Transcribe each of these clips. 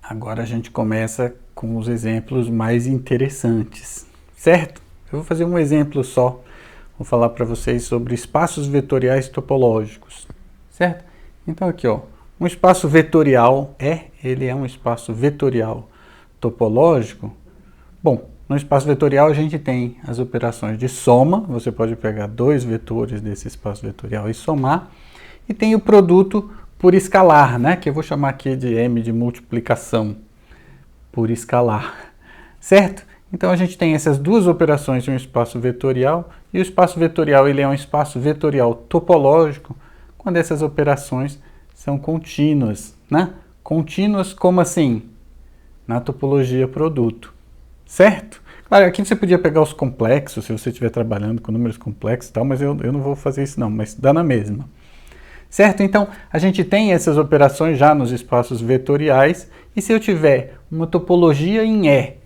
Agora a gente começa com os exemplos mais interessantes, certo? Eu vou fazer um exemplo só. Vou falar para vocês sobre espaços vetoriais topológicos, certo? Então aqui, ó, um espaço vetorial ele é um espaço vetorial topológico. Bom, no espaço vetorial a gente tem as operações de soma, você pode pegar dois vetores desse espaço vetorial e somar, e tem o produto por escalar, né? Que eu vou chamar aqui de M de multiplicação por escalar, certo? Então a gente tem essas duas operações em um espaço vetorial, e o espaço vetorial ele é um espaço vetorial topológico quando essas operações são contínuas, né? Contínuas como assim? Na topologia produto, certo? Claro, aqui você podia pegar os complexos, se você estiver trabalhando com números complexos e tal, mas eu não vou fazer isso não, mas dá na mesma. Certo? Então, a gente tem essas operações já nos espaços vetoriais, e se eu tiver uma topologia em E,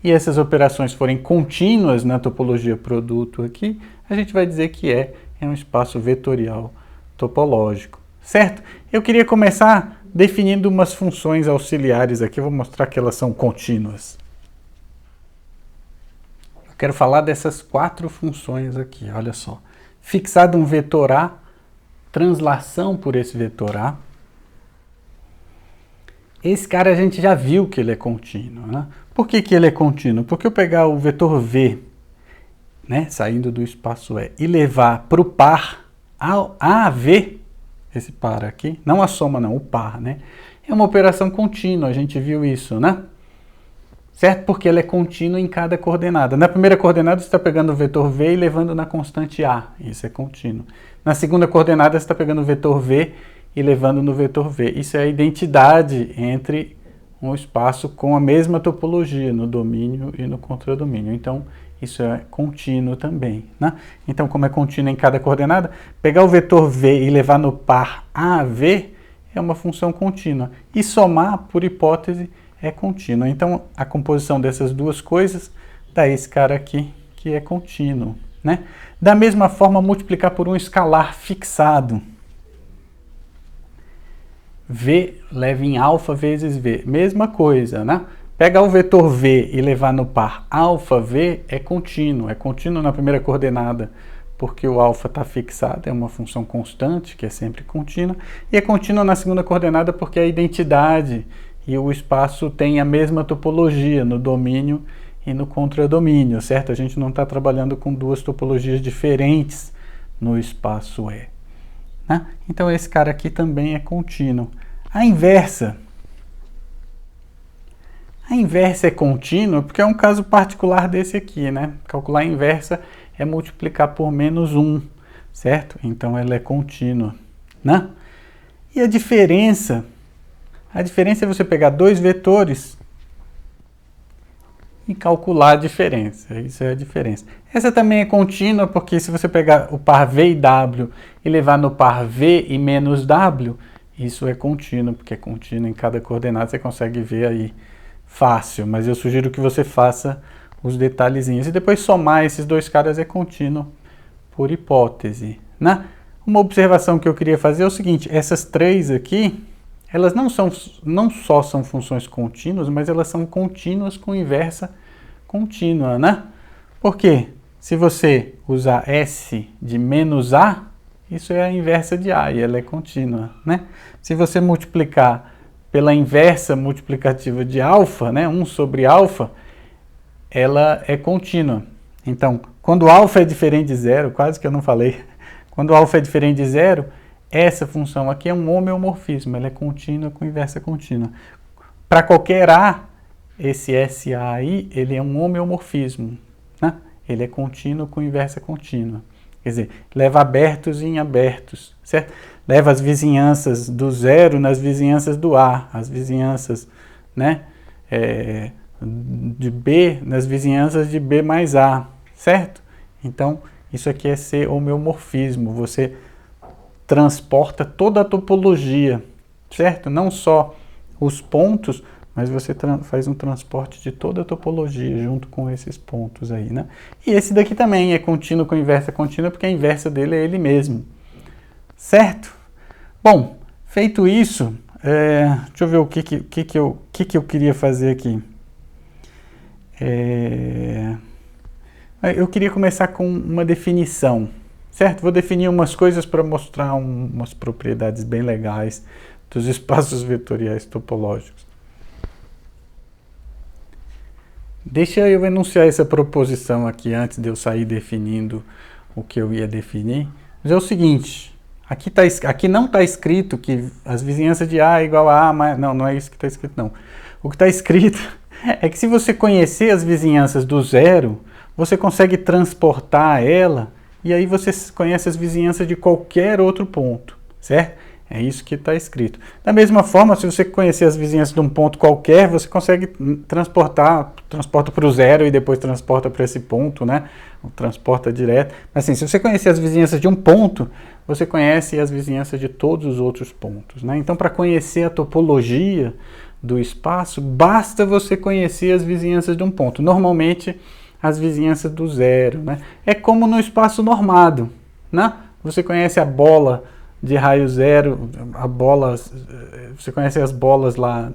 e essas operações forem contínuas na topologia produto aqui, a gente vai dizer que E é um espaço vetorial topológico. Certo? Eu queria começar definindo umas funções auxiliares aqui, eu vou mostrar que elas são contínuas. Eu quero falar dessas quatro funções aqui, olha só. Fixado um vetor A, translação por esse vetor A. Esse cara a gente já viu que ele é contínuo, né? Por que ele é contínuo? Porque eu pegar o vetor V, né, saindo do espaço E, e levar para o par AV, esse par aqui, não a soma não, o par, né? É uma operação contínua, a gente viu isso, né? Certo? Porque ela é contínua em cada coordenada. Na primeira coordenada você está pegando o vetor V e levando na constante A, isso é contínuo. Na segunda coordenada você está pegando o vetor V e levando no vetor V. Isso é a identidade entre um espaço com a mesma topologia no domínio e no contradomínio. Então, isso é contínuo também, né? Então, como é contínuo em cada coordenada, pegar o vetor V e levar no par AV é uma função contínua. E somar, por hipótese, é contínua. Então, a composição dessas duas coisas dá esse cara aqui, que é contínuo, né? Da mesma forma, multiplicar por um escalar fixado. V leva em alfa vezes V. Mesma coisa, né? Pegar o vetor V e levar no par alfa V é contínuo na primeira coordenada, porque o alfa está fixado, é uma função constante, que é sempre contínua, e é contínuo na segunda coordenada porque a identidade e o espaço tem a mesma topologia no domínio e no contradomínio, certo? A gente não está trabalhando com duas topologias diferentes no espaço E, né? Então esse cara aqui também é contínuo. A inversa é contínua porque é um caso particular desse aqui, né? Calcular a inversa é multiplicar por menos 1, certo? Então ela é contínua, né? E a diferença é você pegar dois vetores e calcular a diferença. Isso é a diferença. Essa também é contínua porque se você pegar o par V e W e levar no par V e menos W, isso é contínuo, porque é contínuo em cada coordenada, você consegue ver aí fácil, mas eu sugiro que você faça os detalhezinhos. E depois somar esses dois caras é contínuo por hipótese, né? Uma observação que eu queria fazer é o seguinte, essas três aqui, elas não só são funções contínuas, mas elas são contínuas com inversa contínua, né? Por quê? Se você usar S de menos A, isso é a inversa de A e ela é contínua, né? Se você multiplicar pela inversa multiplicativa de alfa, né, 1 sobre alfa, ela é contínua. Então, quando alfa é diferente de zero, quase que eu não falei, quando alfa é diferente de zero, essa função aqui é um homeomorfismo, ela é contínua com inversa contínua. Para qualquer A, esse SA aí, ele é um homeomorfismo, né? Ele é contínuo com inversa contínua. Quer dizer, leva abertos em abertos, certo? Leva as vizinhanças do zero nas vizinhanças do A, as vizinhanças, né, de B nas vizinhanças de B mais A, certo? Então, isso aqui é ser homeomorfismo, você transporta toda a topologia, certo? Não só os pontos, mas você faz um transporte de toda a topologia junto com esses pontos aí, né? E esse daqui também é contínuo com inversa contínua, porque a inversa dele é ele mesmo, certo? Bom, feito isso, Deixa eu ver o que eu queria fazer aqui. Eu queria começar com uma definição, certo? Vou definir umas coisas para mostrar umas propriedades bem legais dos espaços vetoriais topológicos. Deixa eu enunciar essa proposição aqui antes de eu sair definindo o que eu ia definir. Mas é o seguinte, aqui não está escrito que as vizinhanças de A é igual a A, mas não é isso que está escrito não. O que está escrito é que se você conhecer as vizinhanças do zero, você consegue transportar ela e aí você conhece as vizinhanças de qualquer outro ponto, certo? É isso que está escrito. Da mesma forma, se você conhecer as vizinhanças de um ponto qualquer, você consegue transporta para o zero e depois transporta para esse ponto, né? Transporta direto. Mas assim, se você conhecer as vizinhanças de um ponto, você conhece as vizinhanças de todos os outros pontos, né? Então, para conhecer a topologia do espaço, basta você conhecer as vizinhanças de um ponto. Normalmente, as vizinhanças do zero, né? É como no espaço normado, né? Você conhece a bola de raio zero, você conhece as bolas lá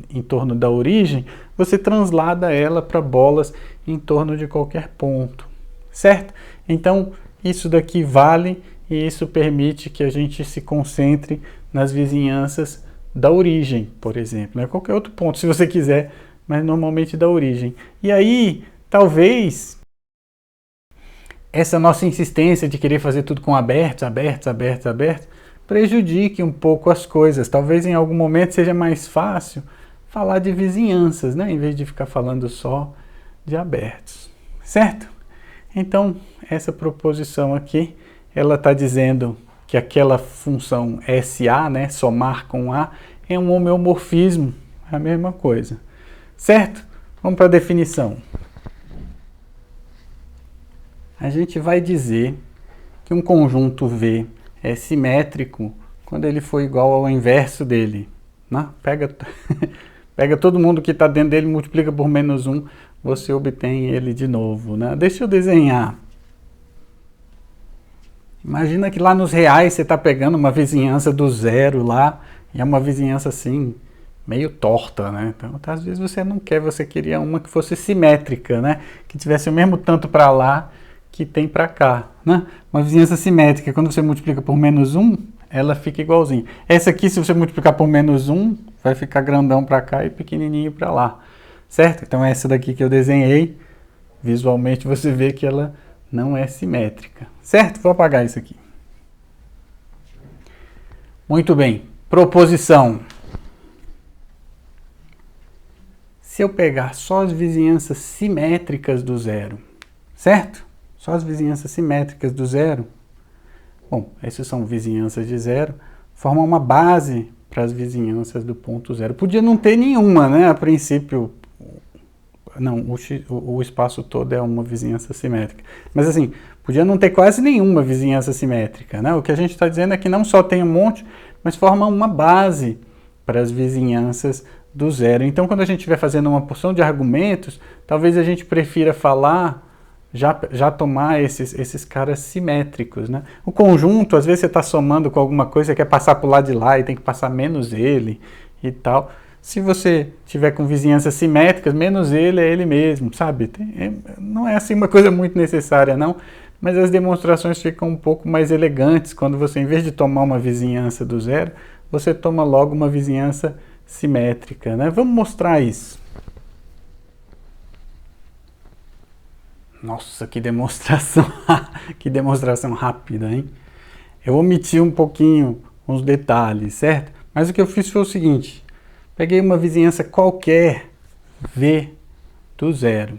em torno da origem, você translada ela para bolas em torno de qualquer ponto, certo? Então, isso daqui vale e isso permite que a gente se concentre nas vizinhanças da origem, por exemplo, né? Qualquer outro ponto, se você quiser, mas normalmente da origem. E aí, talvez essa nossa insistência de querer fazer tudo com abertos, prejudique um pouco as coisas. Talvez em algum momento seja mais fácil falar de vizinhanças, né? Em vez de ficar falando só de abertos, certo? Então, essa proposição aqui, ela está dizendo que aquela função SA, né, somar com A, é um homeomorfismo, é a mesma coisa, certo? Vamos para a definição. A gente vai dizer que um conjunto V é simétrico quando ele for igual ao inverso dele, né? Pega todo mundo que está dentro dele, multiplica por menos 1, você obtém ele de novo, né? Deixa eu desenhar. Imagina que lá nos reais você está pegando uma vizinhança do zero lá, e é uma vizinhança assim, meio torta, né? Então, às vezes você não quer, você queria uma que fosse simétrica, né? Que tivesse o mesmo tanto para lá que tem para cá, né? Uma vizinhança simétrica, quando você multiplica por menos 1, ela fica igualzinha. Essa aqui, se você multiplicar por menos 1, vai ficar grandão para cá e pequenininho para lá, certo? Então, essa daqui que eu desenhei, visualmente você vê que ela não é simétrica, certo? Vou apagar isso aqui. Muito bem, proposição. Se eu pegar só as vizinhanças simétricas do zero, certo? Só as vizinhanças simétricas do zero. Bom, essas são vizinhanças de zero, formam uma base para as vizinhanças do ponto zero. Podia não ter nenhuma, né? A princípio, não, o espaço todo é uma vizinhança simétrica. Mas assim, podia não ter quase nenhuma vizinhança simétrica, né? O que a gente está dizendo é que não só tem um monte, mas forma uma base para as vizinhanças do zero. Então, quando a gente estiver fazendo uma porção de argumentos, talvez a gente prefira falar, já tomar esses caras simétricos, né? O conjunto, às vezes você está somando com alguma coisa, quer passar para o lado de lá e tem que passar menos ele e tal. Se você tiver com vizinhanças simétricas, menos ele é ele mesmo, sabe? Não é assim uma coisa muito necessária, não, mas as demonstrações ficam um pouco mais elegantes quando você, em vez de tomar uma vizinhança do zero, você toma logo uma vizinhança simétrica, né? Vamos mostrar isso. Nossa, que demonstração, que demonstração rápida, hein? Eu omiti um pouquinho uns detalhes, certo? Mas o que eu fiz foi o seguinte, peguei uma vizinhança qualquer, V do zero,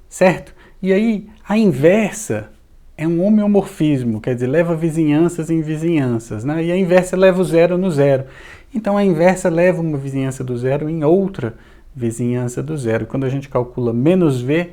certo? E aí, a inversa é um homeomorfismo, quer dizer, leva vizinhanças em vizinhanças, né? E a inversa leva o zero no zero. Então, a inversa leva uma vizinhança do zero em outra vizinhança do zero. Quando a gente calcula menos V,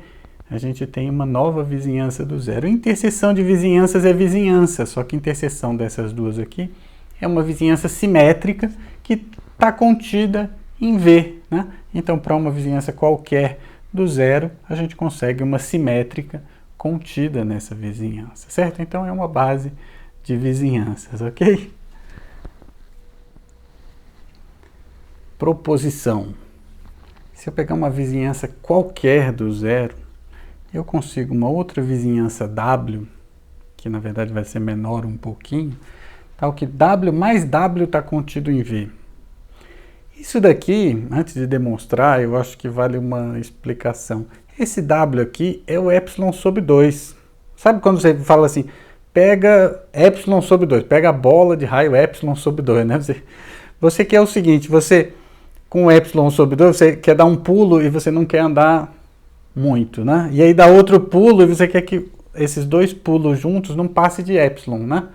a gente tem uma nova vizinhança do zero. Interseção de vizinhanças é vizinhança, só que interseção dessas duas aqui é uma vizinhança simétrica que está contida em V, né? Então, para uma vizinhança qualquer do zero, a gente consegue uma simétrica contida nessa vizinhança, certo? Então, é uma base de vizinhanças, ok? proposição. Se eu pegar uma vizinhança qualquer do zero, eu consigo uma outra vizinhança W, que na verdade vai ser menor um pouquinho, tal que W mais W está contido em V. Isso daqui, antes de demonstrar, eu acho que vale uma explicação. Esse W aqui é o epsilon sobre 2. Sabe quando você fala assim, pega epsilon sobre 2, pega a bola de raio epsilon sobre 2, né? Você quer o seguinte, você com epsilon sobre 2, você quer dar um pulo e você não quer andar muito, né? E aí dá outro pulo e você quer que esses dois pulos juntos não passe de epsilon, né?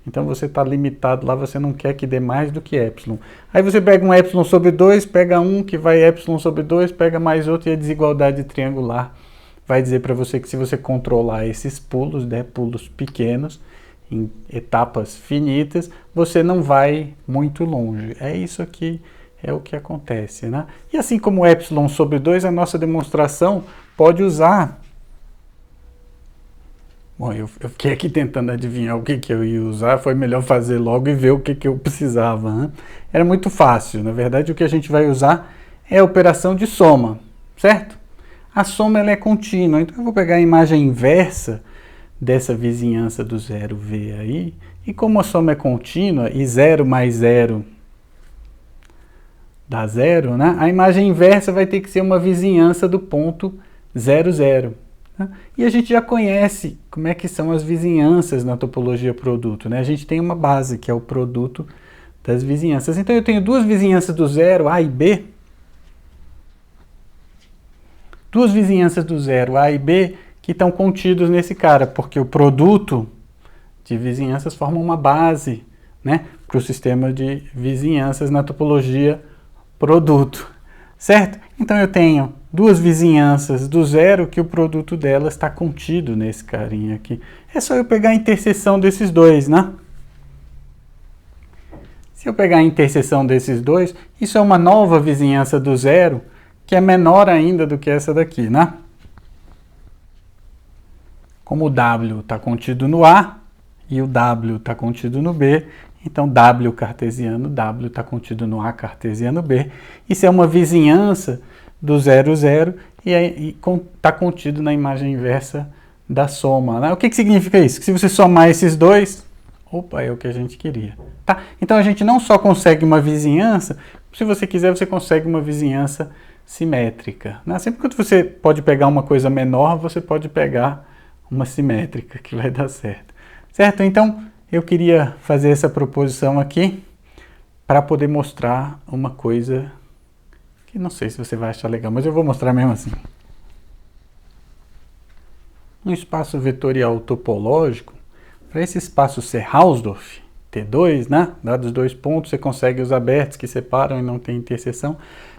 Então você está limitado lá, você não quer que dê mais do que epsilon. Aí você pega um epsilon sobre 2, pega um que vai epsilon sobre 2, pega mais outro e a desigualdade triangular vai dizer para você que se você controlar esses pulos, né, pulos pequenos, em etapas finitas, você não vai muito longe. É isso aqui, é o que acontece, né? E assim como epsilon sobre 2, a nossa demonstração pode usar... Bom, eu fiquei aqui tentando adivinhar o que eu ia usar, foi melhor fazer logo e ver o que eu precisava, né? Era muito fácil, na verdade o que a gente vai usar é a operação de soma, certo? A soma ela é contínua, então eu vou pegar a imagem inversa dessa vizinhança do 0V aí, e como a soma é contínua e 0 mais 0 dá 0, né? A imagem inversa vai ter que ser uma vizinhança do ponto 0, 0. E a gente já conhece como é que são as vizinhanças na topologia produto, né? A gente tem uma base, que é o produto das vizinhanças. Então eu tenho duas vizinhanças do zero, A e B. Duas vizinhanças do zero, A e B, que estão contidos nesse cara, porque o produto de vizinhanças forma uma base, né, para o sistema de vizinhanças na topologia produto. Certo? Então eu tenho duas vizinhanças do zero que o produto delas está contido nesse carinha aqui. É só eu pegar a interseção desses dois, né? Se eu pegar a interseção desses dois, isso é uma nova vizinhança do zero que é menor ainda do que essa daqui, né? Como o W está contido no A e o W está contido no B, então W cartesiano, W está contido no A cartesiano B. Isso é uma vizinhança do 0, 0 e está contido na imagem inversa da soma, né? O que significa isso? Que se você somar esses dois, opa, é o que a gente queria. Tá? Então a gente não só consegue uma vizinhança, se você quiser você consegue uma vizinhança simétrica, né? Sempre que você pode pegar uma coisa menor, você pode pegar uma simétrica, que vai dar certo. Certo? Então eu queria fazer essa proposição aqui para poder mostrar uma coisa que não sei se você vai achar legal, mas eu vou mostrar mesmo assim. Um espaço vetorial topológico, para esse espaço ser Hausdorff, T2, né? Dados dois pontos, você consegue os abertos que separam e não tem interseção.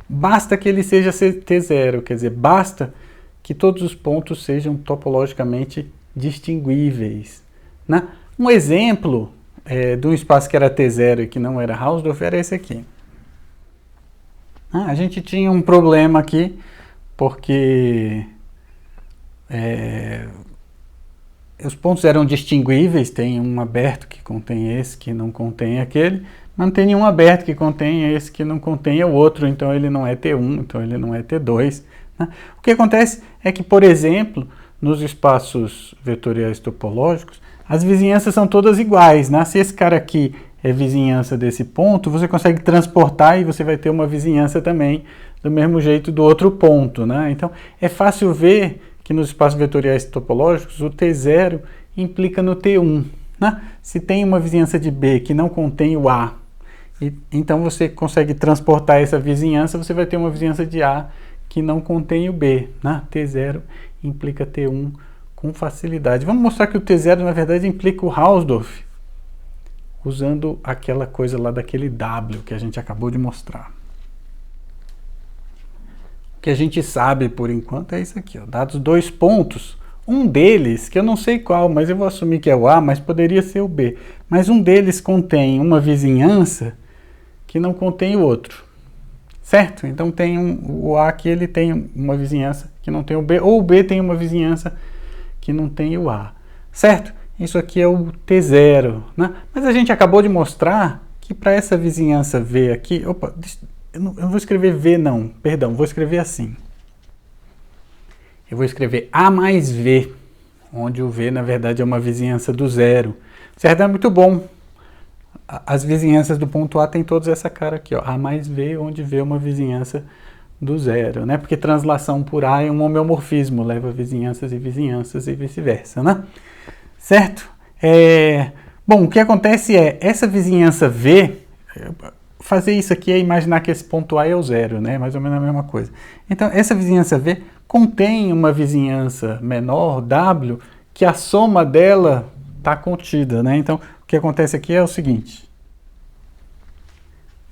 Basta que ele seja T0, quer dizer, basta que todos os pontos sejam topologicamente distinguíveis, né? Um exemplo de um espaço que era T0 e que não era Hausdorff era esse aqui. A gente tinha um problema aqui, porque os pontos eram distinguíveis, tem um aberto que contém esse, que não contém aquele, mas não tem nenhum aberto que contém esse, que não contém o outro, então ele não é T1, então ele não é T2. Né? O que acontece é que, por exemplo, nos espaços vetoriais topológicos, as vizinhanças são todas iguais, né? Se esse cara aqui é vizinhança desse ponto, você consegue transportar e você vai ter uma vizinhança também do mesmo jeito do outro ponto, né? Então, é fácil ver que nos espaços vetoriais topológicos o T0 implica no T1, né? Se tem uma vizinhança de B que não contém o A, então você consegue transportar essa vizinhança, você vai ter uma vizinhança de A que não contém o B, né? T0 implica T1 com facilidade. Vamos mostrar que o T0 na verdade implica o Hausdorff, usando aquela coisa lá daquele W que a gente acabou de mostrar. O que a gente sabe por enquanto é isso aqui, ó. Dados dois pontos, um deles, que eu não sei qual, mas eu vou assumir que é o A, mas poderia ser o B, mas um deles contém uma vizinhança que não contém o outro, certo? Então tem o A que ele tem uma vizinhança que não tem o B, ou o B tem uma vizinhança que não tem o A, certo? Isso aqui é o T0, né? Mas a gente acabou de mostrar que para essa vizinhança V aqui, opa, eu não vou escrever V não, perdão, vou escrever assim. Eu vou escrever A mais V, onde o V na verdade é uma vizinhança do zero. Certo? É muito bom. As vizinhanças do ponto A tem todas essa cara aqui, ó. A mais V, onde V é uma vizinhança do zero, né? Porque translação por A é um homeomorfismo, leva vizinhanças e vice-versa, né? Certo? Bom, o que acontece é, essa vizinhança V, fazer isso aqui é imaginar que esse ponto A é o zero, né? Mais ou menos a mesma coisa. Então, essa vizinhança V contém uma vizinhança menor, W, que a soma dela está contida, né? Então, o que acontece aqui é o seguinte.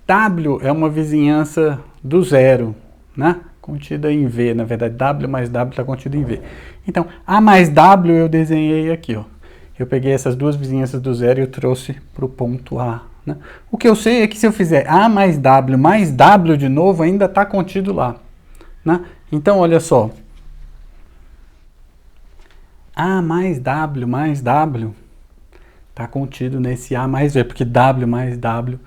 W é uma vizinhança do zero, né? Contida em V, na verdade, W mais W está contido em V. Então, A mais W eu desenhei aqui, ó. Eu peguei essas duas vizinhanças do zero e eu trouxe para o ponto A, né? O que eu sei é que se eu fizer A mais W de novo, ainda está contido lá, né? Então, olha só. A mais W está contido nesse A mais V, porque W mais W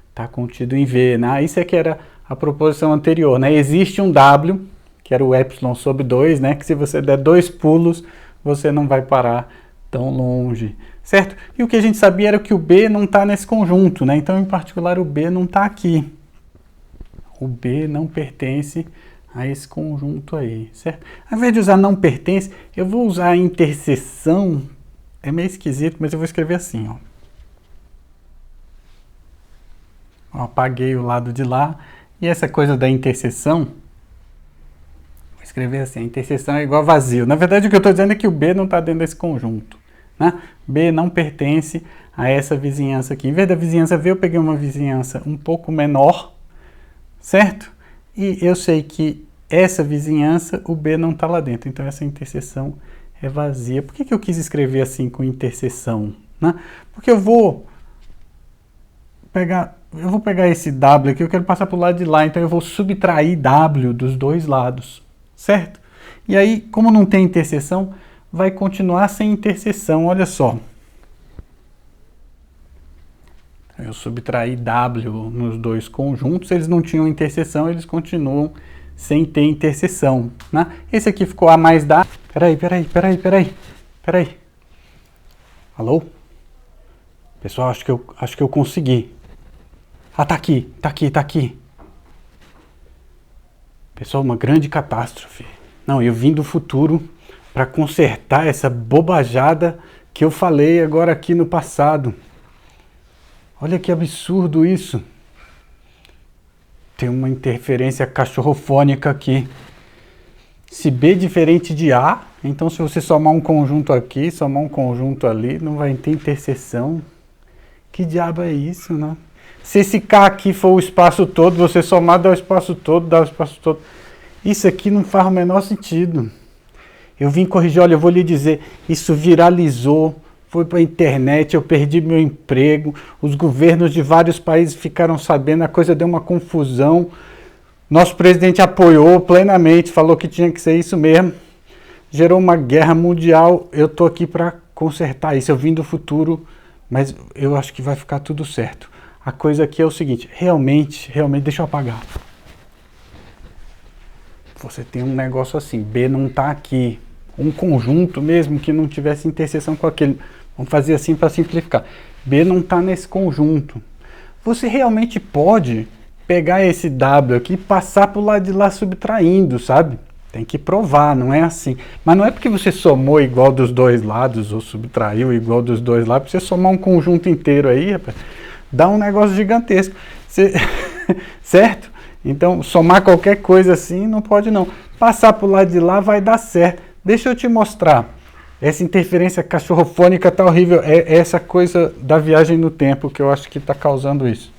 está contido em V, né? Isso é que era a proposição anterior, né? Existe um W, que era o epsilon sobre 2, né? Que se você der 2 pulos, você não vai parar tão longe, certo? E o que a gente sabia era que o B não está nesse conjunto, né? Então, em particular, o B não está aqui. O B não pertence a esse conjunto aí, certo? Ao invés de usar não pertence, eu vou usar a interseção. É meio esquisito, mas eu vou escrever assim, ó. Ó, apaguei o lado de lá. E essa coisa da interseção, vou escrever assim, a interseção é igual a vazio. Na verdade, o que eu estou dizendo é que o B não está dentro desse conjunto, né? B não pertence a essa vizinhança aqui. Em vez da vizinhança V, eu peguei uma vizinhança um pouco menor, certo? E eu sei que essa vizinhança, o B não está lá dentro. Então, essa interseção é vazia. Por que eu quis escrever assim com interseção, né? Porque eu vou pegar esse W aqui, eu quero passar para o lado de lá, então eu vou subtrair W dos dois lados, certo? E aí, como não tem interseção, vai continuar sem interseção, olha só. Eu subtraí W nos dois conjuntos, eles não tinham interseção, eles continuam sem ter interseção, né? Esse aqui ficou A mais W. Peraí. Alô? Pessoal, acho que eu consegui. Ah, tá aqui. Pessoal, uma grande catástrofe. Não, eu vim do futuro para consertar essa bobajada que eu falei agora aqui no passado. Olha que absurdo isso. Tem uma interferência cachorrofônica aqui. Se B é diferente de A, então se você somar um conjunto aqui, somar um conjunto ali, não vai ter interseção. Que diabo é isso, né? Se esse K aqui for o espaço todo, você somar dá o espaço todo, Isso aqui não faz o menor sentido. Eu vim corrigir, olha, eu vou lhe dizer, isso viralizou, foi para a internet, eu perdi meu emprego, os governos de vários países ficaram sabendo, a coisa deu uma confusão. Nosso presidente apoiou plenamente, falou que tinha que ser isso mesmo. Gerou uma guerra mundial, eu estou aqui para consertar isso, eu vim do futuro, mas eu acho que vai ficar tudo certo. A coisa aqui é o seguinte, realmente, deixa eu apagar. Você tem um negócio assim, B não está aqui. Um conjunto mesmo que não tivesse interseção com aquele. Vamos fazer assim para simplificar. B não está nesse conjunto. Você realmente pode pegar esse W aqui e passar para o lado de lá subtraindo, sabe? Tem que provar, não é assim. Mas não é porque você somou igual dos dois lados ou subtraiu igual dos dois lados, para você somar um conjunto inteiro aí, rapaz. Dá um negócio gigantesco. Certo? Então, somar qualquer coisa assim não pode não. Passar para o lado de lá vai dar certo. Deixa eu te mostrar. Essa interferência cachorrofônica tá horrível. É essa coisa da viagem no tempo que eu acho que está causando isso.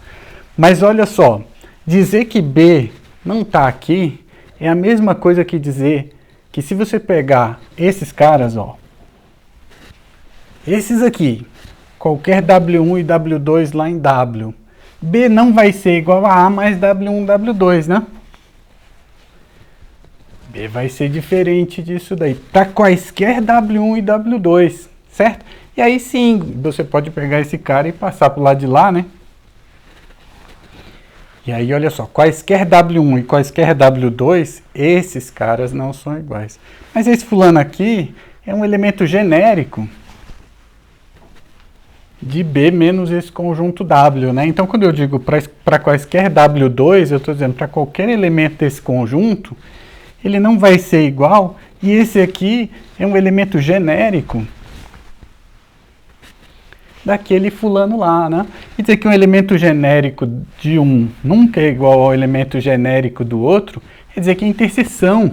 Mas olha só. Dizer que B não está aqui é a mesma coisa que dizer que se você pegar esses caras, ó. Esses aqui. Qualquer W1 e W2 lá em W. B não vai ser igual a A mais W1, W2, né? B vai ser diferente disso daí. Para quaisquer W1 e W2, certo? E aí sim, você pode pegar esse cara e passar para o lado de lá, né? E aí, olha só, quaisquer W1 e quaisquer W2, esses caras não são iguais. Mas esse fulano aqui é um elemento genérico de B menos esse conjunto W, né? Então, quando eu digo para quaisquer W2, eu estou dizendo para qualquer elemento desse conjunto, ele não vai ser igual, e esse aqui é um elemento genérico daquele fulano lá, né? E dizer que um elemento genérico de um nunca é igual ao elemento genérico do outro, quer dizer que a interseção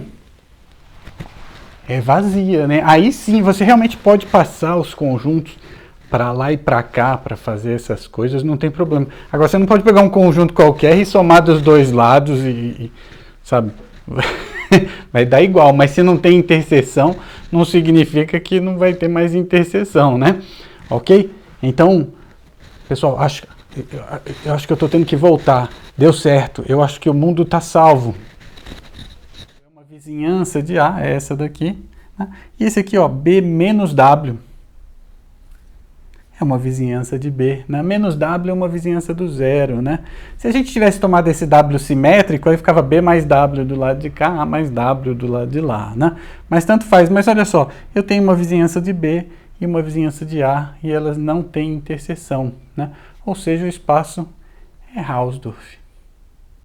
é vazia, né? Aí sim, você realmente pode passar os conjuntos para lá e para cá para fazer essas coisas, não tem problema. Agora, você não pode pegar um conjunto qualquer e somar dos dois lados sabe, vai dar igual, mas se não tem interseção, não significa que não vai ter mais interseção, né? Ok? Então, pessoal, eu acho que eu estou tendo que voltar. Deu certo, eu acho que o mundo está salvo. É uma vizinhança de A, é essa daqui, né? E esse aqui, ó, B menos W. É uma vizinhança de B, né? Menos W é uma vizinhança do zero, né? Se a gente tivesse tomado esse W simétrico, aí ficava B mais W do lado de cá, A mais W do lado de lá, né? Mas tanto faz. Mas olha só, eu tenho uma vizinhança de B e uma vizinhança de A, e elas não têm interseção, né? Ou seja, o espaço é Hausdorff.